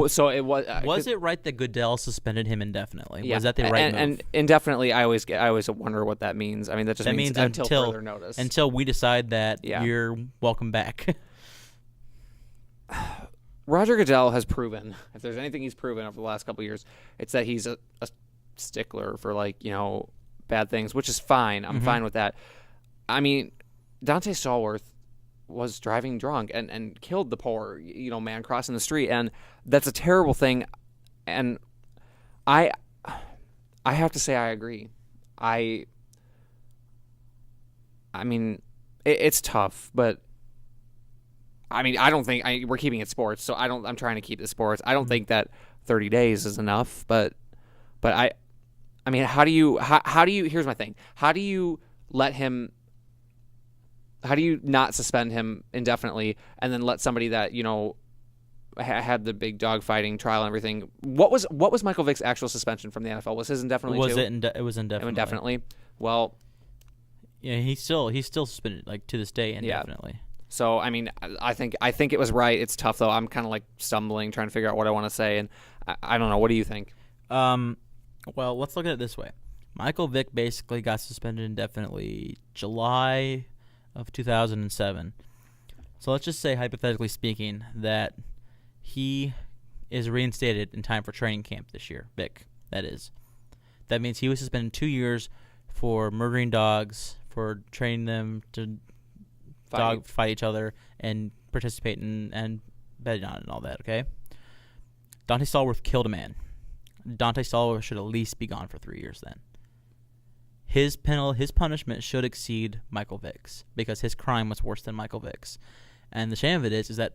So it was. Was it right that Goodell suspended him indefinitely? Yeah. Was that the right move? And indefinitely, I always wonder what that means. I mean, that just means until further notice. Until we decide that you're welcome back. Roger Goodell has proven, if there's anything he's proven over the last couple of years, it's that he's a stickler for bad things, which is fine. I'm fine with that. I mean, Dante Stallworth was driving drunk and killed the poor man crossing the street, and that's a terrible thing. And I have to say I agree. I mean, it's tough, but I mean, I don't think we're keeping it sports, so I'm trying to keep it sports. I don't think that 30 days is enough, but I mean, how do you here's my thing. How do you not suspend him indefinitely and then let somebody that, had the big dog fighting trial and everything? What was Michael Vick's actual suspension from the NFL? Was his indefinitely too? It was indefinitely. Indefinitely. Well, yeah, he's still suspended to this day indefinitely. Yeah. So, I mean, I think it was right. It's tough though. I'm kind of stumbling trying to figure out what I want to say, and I don't know. What do you think? Well, let's look at it this way. Michael Vick basically got suspended indefinitely July of 2007. So let's just say, hypothetically speaking, that he is reinstated in time for training camp this year. Vick, that is. That means he was suspended 2 years for murdering dogs, for training them to fight each other and participate and betting on it and all that, okay? Dante Stallworth killed a man. Dante Stallworth should at least be gone for 3 years then. His punishment should exceed Michael Vick's because his crime was worse than Michael Vick's. And the shame of it is that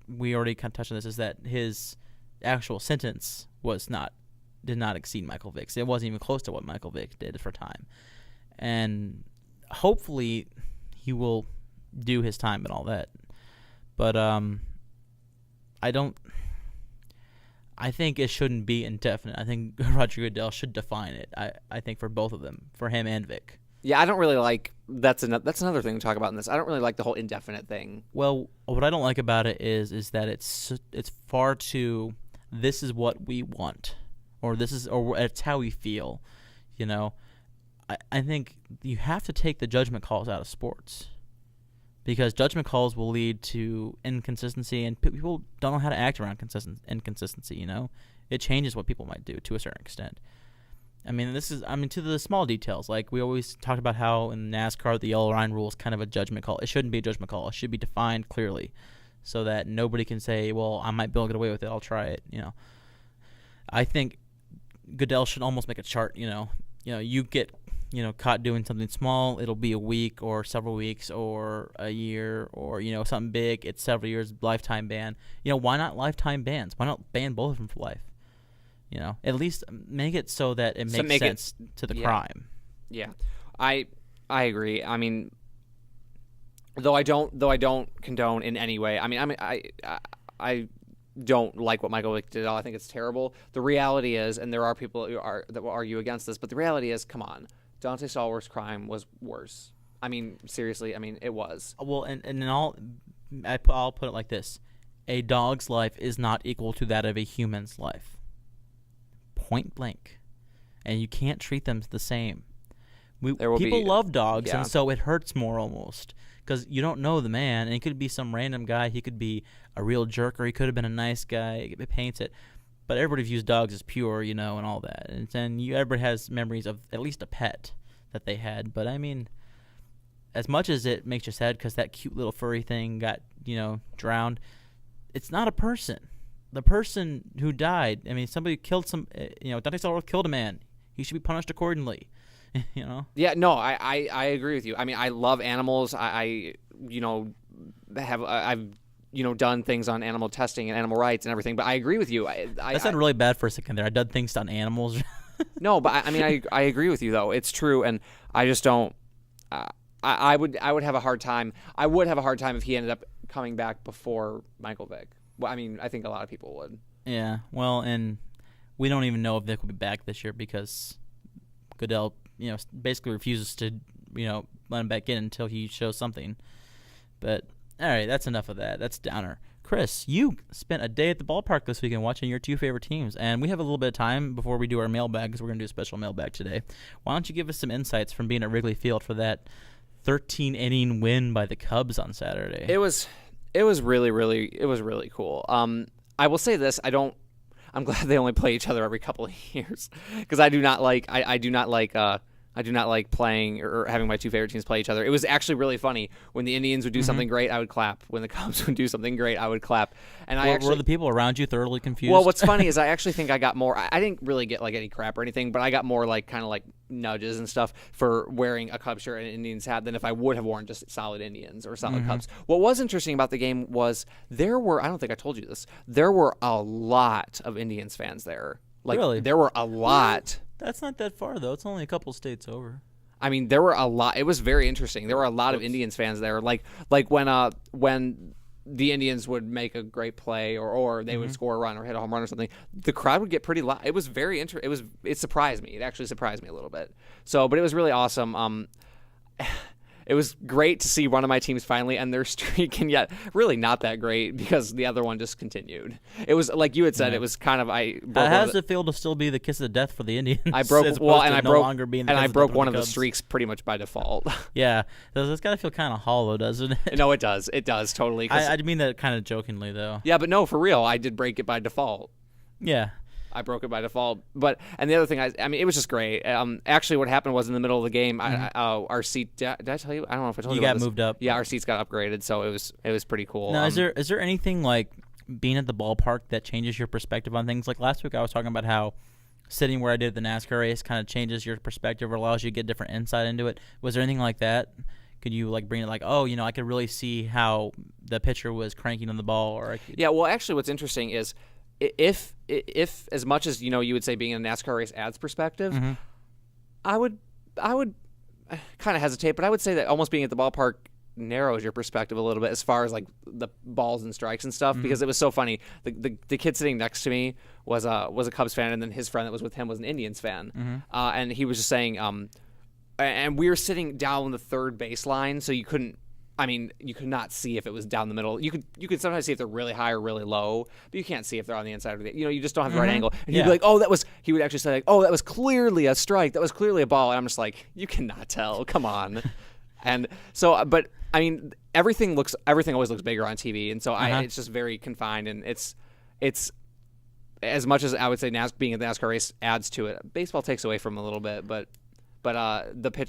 we already kind of touched on this, is that his actual sentence did not exceed Michael Vick's. It wasn't even close to what Michael Vick did for time. And hopefully he will do his time and all that. But I think it shouldn't be indefinite. I think Roger Goodell should define it. I think for both of them, for him and Vick. Yeah, I don't really like that's another thing to talk about in this. I don't really like the whole indefinite thing. Well, what I don't like about it is that it's far too, this is what we want, or it's how we feel. I think you have to take the judgment calls out of sports, because judgment calls will lead to inconsistency, and people don't know how to act around inconsistency. It changes what people might do to a certain extent. I mean, to the small details. Like we always talked about how in NASCAR the yellow line rule is kind of a judgment call. It shouldn't be a judgment call. It should be defined clearly, so that nobody can say, "Well, I might be able to get away with it. I'll try it." I think Goodell should almost make a chart. You get caught doing something small, it'll be a week or several weeks or a year, or something big, it's several years, lifetime ban. Why not lifetime bans? Why not ban both of them for life? At least make it so that it makes sense to the crime. Yeah, I agree. I mean, though I don't condone in any way. I don't like what Michael Vick did at all. I think it's terrible. The reality is, and there are people that will argue against this, but the reality is, come on, Dante Stallworth's crime was worse. I mean, seriously, it was. Well, I'll put it like this: a dog's life is not equal to that of a human's life. Point blank. And you can't treat them the same. People love dogs, and so it hurts more almost, because you don't know the man, and he could be some random guy. He could be a real jerk, or he could have been a nice guy. It paints it. But everybody views dogs as pure, and all that. And everybody has memories of at least a pet that they had. But, as much as it makes you sad because that cute little furry thing got, drowned, it's not a person. The person who died, somebody killed Dante Stallworth killed a man. He should be punished accordingly, Yeah, no, I agree with you. I love animals. I've done things on animal testing and animal rights and everything, but I agree with you. That sounded really bad for a second there. I've done things on animals. No, but I agree with you though. It's true, and I just don't. I would have a hard time. I would have a hard time if he ended up coming back before Michael Vick. Well, I think a lot of people would. Yeah, well, and we don't even know if Vick will be back this year because Goodell, basically refuses to, let him back in until he shows something. But all right, that's enough of that. That's downer. Chris, you spent a day at the ballpark this weekend watching your two favorite teams, and we have a little bit of time before we do our mailbag because we're going to do a special mailbag today. Why don't you give us some insights from being at Wrigley Field for that 13-inning win by the Cubs on Saturday? It was really cool. I will say this: I'm glad they only play each other every couple of years because I do not like playing or having my two favorite teams play each other. It was actually really funny. When the Indians would do something great, I would clap. When the Cubs would do something great, I would clap. And were the people around you thoroughly confused? Well, what's funny is I actually think I got more. I didn't really get like any crap or anything, but I got more like kind of like nudges and stuff for wearing a Cubs shirt and an Indians hat than if I would have worn just solid Indians or solid Cubs. What was interesting about the game was there were, I don't think I told you this, there were a lot of Indians fans there. Like, really? There were a lot. That's not that far, though. It's only a couple states over. I mean, there were a lot. It was very interesting. There were a lot of Indians fans there. Like when the Indians would make a great play or they would score a run or hit a home run or something, the crowd would get pretty loud. It was very it surprised me. It actually surprised me a little bit. But it was really awesome. It was great to see one of my teams finally end their streak, and yet really not that great because the other one just continued. It was like you had said. It was kind of how does it feel to still be the kiss of death for the Indians? I broke one of the streaks pretty much by default. Yeah, it's got to feel kind of hollow, doesn't it? No, it does. It does totally. I mean that kind of jokingly, though. Yeah, but no, for real, I did break it by default. Yeah. I broke it by default, and the other thing, I mean, it was just great. Actually, what happened was in the middle of the game, our seat. Did I tell you? I don't know if I told you. You got moved up. Yeah, our seats got upgraded, so it was pretty cool. Now, is there anything like being at the ballpark that changes your perspective on things? Like last week, I was talking about how sitting where I did the NASCAR race kind of changes your perspective or allows you to get different insight into it. Was there anything like that? Could you like bring it like, I could really see how the pitcher was cranking on the ball, or yeah. Well, actually, what's interesting is. If as much as you would say being in a NASCAR race adds perspective, I would kind of hesitate, but I would say that almost being at the ballpark narrows your perspective a little bit as far as like the balls and strikes and stuff because it was so funny. The kid sitting next to me was a Cubs fan, and then his friend that was with him was an Indians fan, and he was just saying, and we were sitting down the third baseline, so you could not see if it was down the middle. You could sometimes see if they're really high or really low, but you can't see if they're on the inside or you just don't have the right angle. And he'd be like, he would actually say like, that was clearly a strike. That was clearly a ball. And I'm just like, you cannot tell. Come on. And so, but I mean, everything always looks bigger on TV. And so it's just very confined, and it's as much as I would say being at the NASCAR race adds to it. Baseball takes away from a little bit, but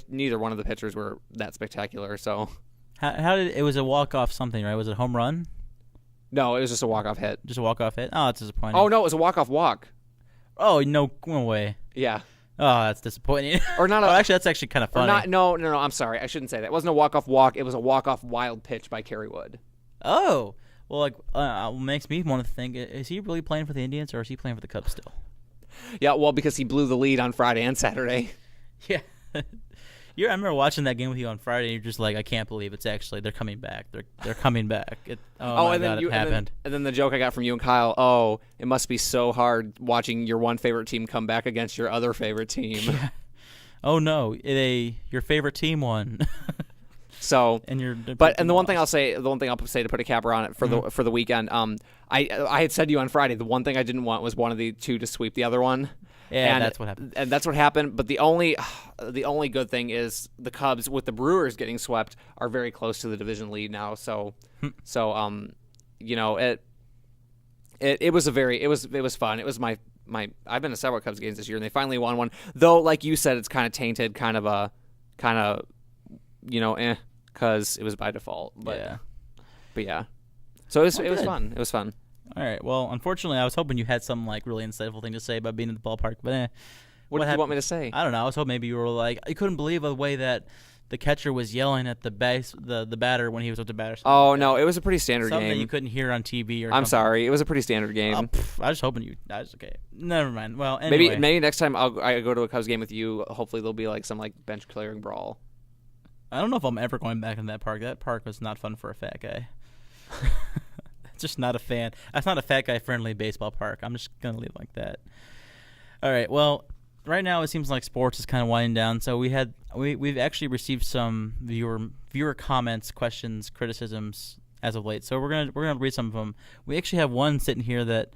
neither one of the pitchers were that spectacular. So. How did it was a walk-off something, right? Was it a home run? No, it was just a walk-off hit. Just a walk-off hit? Oh, that's disappointing. Oh, no, it was a walk-off walk. Oh, no way. Yeah. Oh, that's disappointing. Or not actually, that's actually kind of funny. No, I'm sorry. I shouldn't say that. It wasn't a walk-off walk. It was a walk-off wild pitch by Kerry Wood. Oh. Well, what makes me want to think, is he really playing for the Indians or is he playing for the Cubs still? Yeah, well, because he blew the lead on Friday and Saturday. Yeah. I remember watching that game with you on Friday. And you're just like, I can't believe it's actually they're coming back. They're coming back. It happened. And then the joke I got from you and Kyle. Oh, it must be so hard watching your one favorite team come back against your other favorite team. Yeah. Oh no, your favorite team won. So, the one thing I'll say to put a capper on it for the weekend. I had said to you on Friday the one thing I didn't want was one of the two to sweep the other one. Yeah, and that's what happened. And that's what happened. But the only good thing is the Cubs, with the Brewers getting swept, are very close to the division lead now. So it was fun. It was my I've been to several Cubs games this year, and they finally won one. Though, like you said, it's kind of tainted, because it was by default. But yeah. So it was fun. It was fun. All right. Well, unfortunately, I was hoping you had some like really insightful thing to say about being in the ballpark, but what did you want me to say? I don't know. I was hoping maybe you were like, I couldn't believe the way that the catcher was yelling at the batter when he was with the batter. Oh no, it was a pretty standard something game. That you couldn't hear on TV or. I'm sorry, it was a pretty standard game. I was just hoping I was okay. Never mind. Well, anyway. Maybe next time I go to a Cubs game with you. Hopefully there'll be like some like bench clearing brawl. I don't know if I'm ever going back in that park. That park was not fun for a fat guy. Just not a fan. That's not a fat guy friendly baseball park. I'm just gonna leave it like that. All right. Well, right now it seems like sports is kind of winding down. So we've actually received some viewer comments, questions, criticisms as of late. So we're gonna read some of them. We actually have one sitting here that